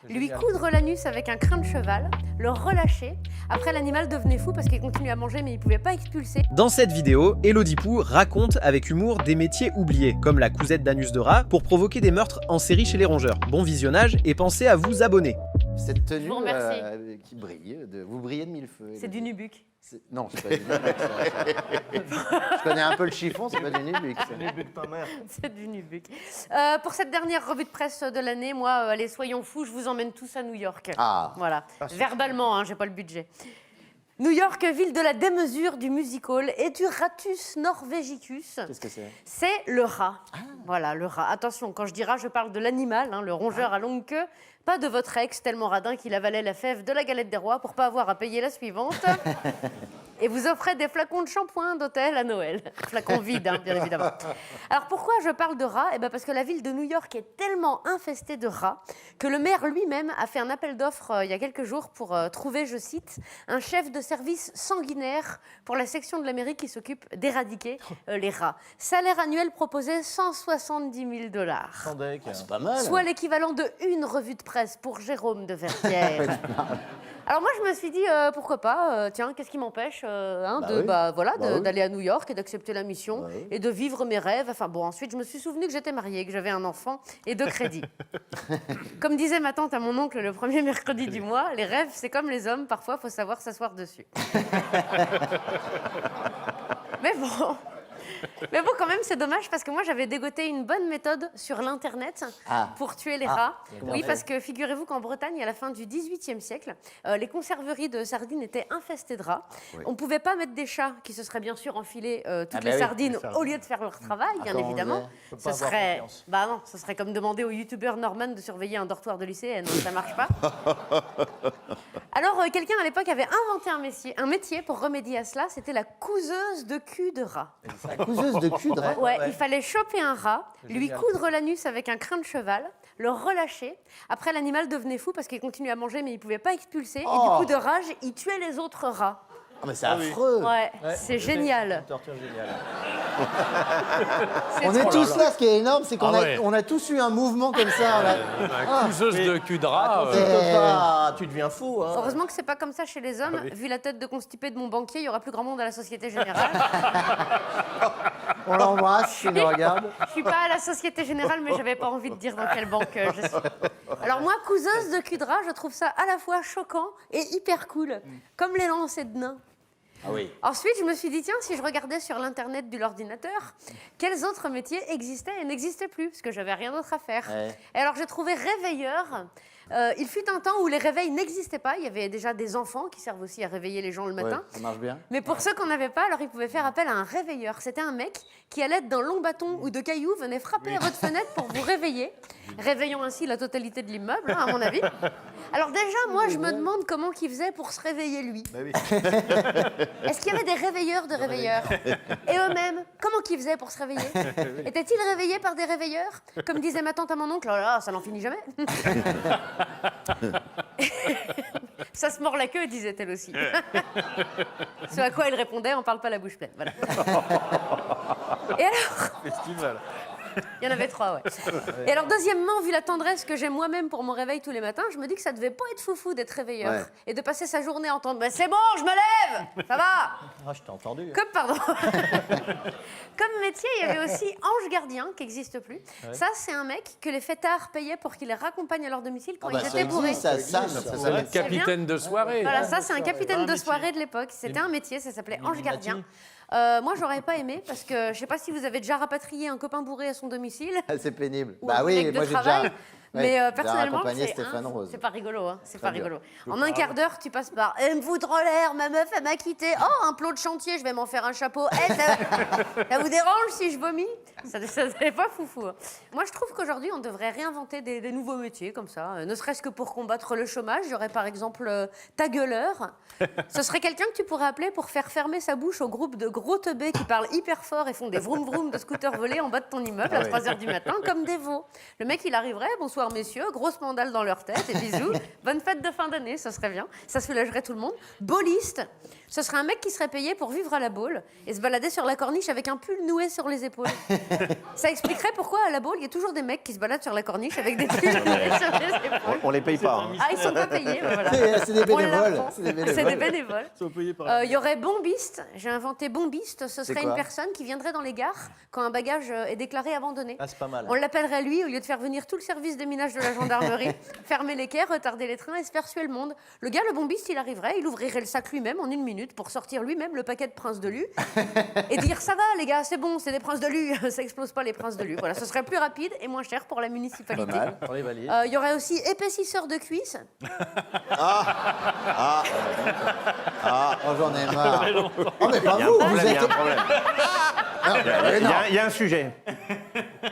Lui coudre l'anus avec un crin de cheval, le relâcher. Après, l'animal devenait fou parce qu'il continuait à manger mais il pouvait pas expulser. Dans cette vidéo, Elodie Pou raconte avec humour des métiers oubliés, comme la cousette d'anus de rat, pour provoquer des meurtres en série chez les rongeurs. Bon visionnage et pensez à vous abonner. Cette tenue vous remercie. qui brille, vous brillez de mille feux. C'est du nubuck. Non, c'est pas du nubuck. Je connais un peu le chiffon, c'est pas du nubuck. C'est du nubuck. Pour cette dernière revue de presse de l'année, moi, allez, soyons fous, je vous emmène tous à New York. Ah. Voilà, verbalement, hein, j'ai pas le budget. New York, ville de la démesure, du music-hall et du ratus norvegicus. Qu'est-ce que c'est? C'est le rat. Voilà, le rat. Attention, quand je dis rat, je parle de l'animal, hein, le rongeur à longue queue. Pas de votre ex, tellement radin qu'il avalait la fève de la galette des rois pour pas avoir à payer la suivante. Et vous offrez des flacons de shampoing d'hôtel à Noël. Flacons vides, hein, bien évidemment. Alors pourquoi je parle de rats? Eh bien parce que la ville de New York est tellement infestée de rats que le maire lui-même a fait un appel d'offres il y a quelques jours pour trouver, je cite, un chef de service sanguinaire pour la section de la mairie qui s'occupe d'éradiquer les rats. Salaire annuel proposé $170 000. C'est pas mal. Soit l'équivalent de une revue de presse pour Jérôme de Verdière. Alors moi, je me suis dit, pourquoi pas, tiens, qu'est-ce qui m'empêche d'aller à New York et d'accepter la mission et de vivre mes rêves. Enfin bon, ensuite, je me suis souvenu que j'étais mariée, que j'avais un enfant et 2 crédits. Comme disait ma tante à mon oncle le premier mercredi du mois, les rêves, c'est comme les hommes, parfois, il faut savoir s'asseoir dessus. Mais bon... Mais bon, quand même, c'est dommage parce que moi, j'avais dégoté une bonne méthode sur l'Internet pour tuer les rats. Oui, parce que figurez-vous qu'en Bretagne, à la fin du XVIIIe siècle, les conserveries de sardines étaient infestées de rats. On ne pouvait pas mettre des chats qui se seraient bien sûr enfilés toutes les sardines au lieu de faire leur travail, bien évidemment. Ce serait... Bah non, ce serait comme demander au youtubeur Norman de surveiller un dortoir de lycéenne. Ça ne marche pas. Alors, quelqu'un à l'époque avait inventé un métier pour remédier à cela. C'était la couseuse de cul de rat. Couseuse de cul de rat. Ouais, il fallait choper un rat, lui coudre l'anus avec un crin de cheval, le relâcher. Après, l'animal devenait fou parce qu'il continuait à manger mais il ne pouvait pas expulser. Et du coup, de rage, il tuait les autres rats. Ah, mais c'est affreux. Ouais, c'est génial. Une torture géniale. On est tous là, ce qui est énorme, c'est qu'on on a tous eu un mouvement comme ça. Là. La couseuse de cul de rat. Tu deviens fou. Hein. Heureusement que c'est pas comme ça chez les hommes. Vu la tête de constipé de mon banquier, il y aura plus grand monde à la Société Générale. On l'embrasse, s'il nous regarde. Je suis pas à la Société Générale, mais j'avais pas envie de dire dans quelle banque je suis. Alors moi, couseuse de cul de rat, je trouve ça à la fois choquant et hyper cool, comme les lancers de nains. Ah oui. Ensuite, je me suis dit, tiens, si je regardais sur l'internet de l'ordinateur, quels autres métiers existaient et n'existaient plus, parce que j'avais rien d'autre à faire. Et alors, j'ai trouvé réveilleur. Il fut un temps où les réveils n'existaient pas. Il y avait déjà des enfants qui servent aussi à réveiller les gens le matin. Ça marche bien. Mais pour ceux qu'on n'avait pas, alors ils pouvaient faire appel à un réveilleur. C'était un mec qui, à l'aide d'un long bâton ou de cailloux, venait frapper à votre fenêtre pour vous réveiller, réveillant ainsi la totalité de l'immeuble, à mon avis. Alors déjà, moi, je me demande comment il faisait pour se réveiller, lui. Est-ce qu'il y avait des réveilleurs de réveilleurs? Et eux-mêmes, comment ils faisaient pour se réveiller? Étaient-ils réveillés par des réveilleurs? Comme disait ma tante à mon oncle, oh là là, ça n'en finit jamais. Ça se mord la queue, disait-elle aussi. Ce à quoi elle répondait, on parle pas la bouche pleine. Voilà. Et alors... Festival. Il y en avait 3, ouais. Et alors, deuxièmement, vu la tendresse que j'ai moi-même pour mon réveil tous les matins, je me dis que ça devait pas être foufou d'être réveilleur et de passer sa journée à entendre « C'est bon, je me lève, ça va !» Ah, je t'ai entendu. Comme, pardon. Comme métier, il y avait aussi ange gardien, qui n'existe plus. Ça, c'est un mec que les fêtards payaient pour qu'il les raccompagne à leur domicile quand ils étaient bourrés. Ça Capitaine de soirée. Voilà, ça, c'est un capitaine de soirée de l'époque. C'était un métier, ça s'appelait ange gardien. Moi, j'aurais pas aimé parce que je sais pas si vous avez déjà rapatrié un copain bourré à son domicile. C'est pénible. Ou un collègue de travail. Mais personnellement, c'est c'est pas rigolo. Hein, c'est pas rigolo. En un quart d'heure, tu passes par « me foutre en l'air, ma meuf, elle m'a quitté. Oh, un plot de chantier, je vais m'en faire un chapeau. Ça vous dérange si je vomis ?» Ça n'est pas foufou. Hein. Moi, je trouve qu'aujourd'hui, on devrait réinventer des nouveaux métiers comme ça. Ne serait-ce que pour combattre le chômage. Il y aurait par exemple ta gueuleur. Ce serait quelqu'un que tu pourrais appeler pour faire fermer sa bouche au groupe de gros teubés qui parlent hyper fort et font des vroom vroom de scooter volés en bas de ton immeuble à 3h du matin, comme des veaux. Le mec, il arriverait, bonsoir. bonsoir messieurs, grosse mandale dans leur tête et bisous. Bonne fête de fin d'année, ça serait bien. Ça soulagerait tout le monde. Bowliste, ce serait un mec qui serait payé pour vivre à la boule et se balader sur la corniche avec un pull noué sur les épaules. Ça expliquerait pourquoi à la boule, il y a toujours des mecs qui se baladent sur la corniche avec des pulls noués sur les épaules. On les paye pas. Hein. Ah, ils sont pas payés, ben voilà. C'est des On bénévoles. l'apprend. C'est des bénévoles. C'est des bénévoles. Ils sont payés par Il y aurait bombiste. J'ai inventé bombiste. Ce serait quoi une personne qui viendrait dans les gares quand un bagage est déclaré abandonné. Ah, c'est pas mal. On l'appellerait lui au lieu de faire venir tout le service des minages de la gendarmerie, fermer les quais, retarder les trains et se faire suer le monde. Le gars, le bombiste, il arriverait, il ouvrirait le sac lui-même en 1 minute pour sortir lui-même le paquet de Prince de Lu et dire ça va les gars, c'est bon, c'est des Princes de Lu, ça explose pas les Princes de Lu. Voilà, ce serait plus rapide et moins cher pour la municipalité. Pour les valises. Il y aurait aussi épaississeur de cuisses. Oh, j'en ai marre. Oh, mais pas vous, vous Il y a un êtes... problème. Il y a un sujet.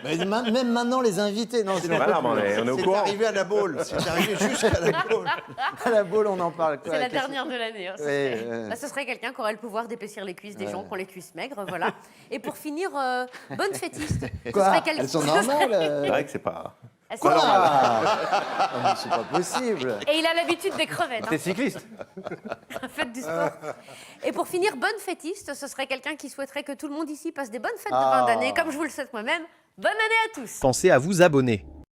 Mais même maintenant, les invités, non, c'est Voilà, on est au courant. arrivé à la boule. C'est arrivé jusqu'à la boule. À la boule, on en parle. Quoi. C'est la Qu'est-ce- dernière de l'année. Hein, ce, Oui, serait... Là, ce serait quelqu'un qui aurait le pouvoir d'épaissir les cuisses des gens qui ont les cuisses maigres, voilà. Et pour finir, bonne fêtiste. Ce Quoi serait quelqu'un- Elles sont normales. C'est vrai que c'est pas. Elles sont Quoi normales. Oh, mais c'est pas possible. Et il a l'habitude des crevettes. T'es Hein. cycliste. Faites du sport. Et pour finir, bonne fêtiste, ce serait quelqu'un qui souhaiterait que tout le monde ici passe des bonnes fêtes de Ah. fin d'année, comme je vous le souhaite moi-même. Bonne année à tous. Pensez à vous abonner.